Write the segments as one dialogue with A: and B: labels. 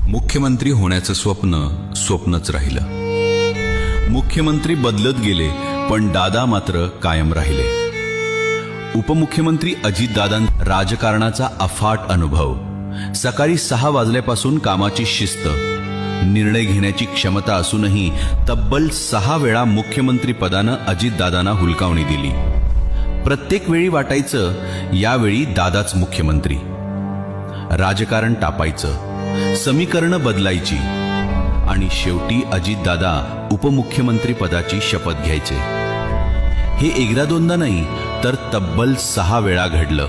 A: मुख्यमंत्री होण्याचं स्वप्न स्वप्नच राहिलं। मुख्यमंत्री बदलत गेले पण दादा मात्र कायम राहिले। उपमुख्यमंत्री अजितदादां राजकारणाचा अफाट अनुभव, सकाळी 6 वाजल्यापासून कामाची शिस्त, निर्णय घेण्याची क्षमता असूनही तब्बल 6 वेळा मुख्यमंत्री पदानं अजितदादांना हुलकावणी दिली। प्रत्येक वेळी वाटायचं यावेळी दादाच मुख्यमंत्री। राजकारण तापायचं, समीकरणं बदलायची आणि शेवटी अजितदादा उपमुख्यमंत्री पदाची शपथ घ्यायचे। हे एकदा दोनदा नाही तर तब्बल 6 वेळा घडलं।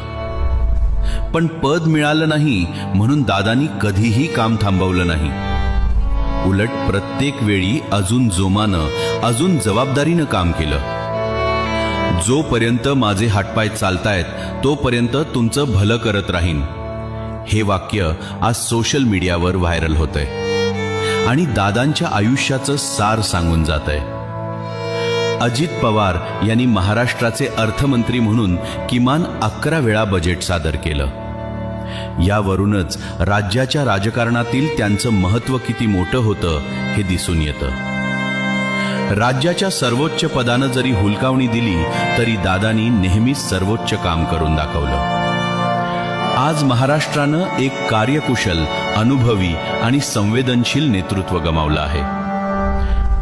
A: पण पद मिळालं नाही म्हणून दादांनी कधीही काम थांबवलं नाही। उलट प्रत्येक वेळी अजून जोमानं, अजून जबाबदारीनं काम केलं। जोपर्यंत माझे हातपाय चालतायत तोपर्यंत तुमचं भलं करत राहीन, हे वाक्य आज सोशल मीडियावर व्हायरल होतंय आणि दादांच्या आयुष्याचं सार सांगून जातंय। अजित पवार यांनी महाराष्ट्राचे अर्थमंत्री म्हणून किमान 11 वेळा बजेट सादर केलं। यावरूनच राज्याच्या राजकारणातील त्यांचं महत्त्व किती मोठं होतं हे दिसून येतं। राज्याच्या सर्वोच्च पदानं जरी हुलकावणी दिली तरी दादांनी नेहमीच सर्वोच्च काम करून दाखवलं। आज महाराष्ट्रानं एक कार्यकुशल, अनुभवी आणि संवेदनशील नेतृत्व गमावलं आहे।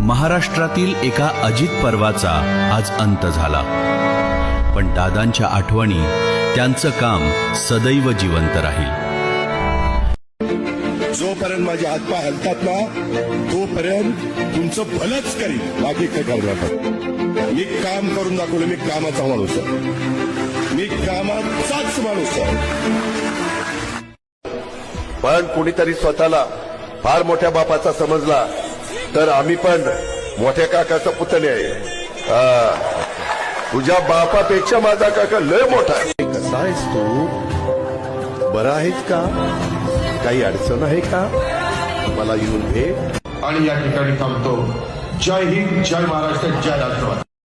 A: महाराष्ट्रातील एका अजित पर्वाचा आज अंत झाला, पण दादांच्या आठवणी, त्यांचं काम सदैव जिवंत राहील।
B: जोपर्यंत माझे हातपाय हलतात ना तोपर्यंत तुमचं भलंच करीन, बाकी काय करणार। मी काम करून दाखवलं, मी कामाचा माणूस आहे, मी कामाचाच माणूस आहे।
C: पण कुणीतरी स्वतःला फार मोठ्या बापाचा समजला तर आम्ही पण मोठ्या काकाचा पुतणे आहे। तुझ्या बापापेक्षा माझा काका लय मोठा आहे। कसा आहेस तू? बरा आहेस का? काही अडचण आहे का? मला येऊन भेट।
D: आणि या ठिकाणी थांबतो। जय हिंद, जय महाराष्ट्र, जय राष्ट्रवादी।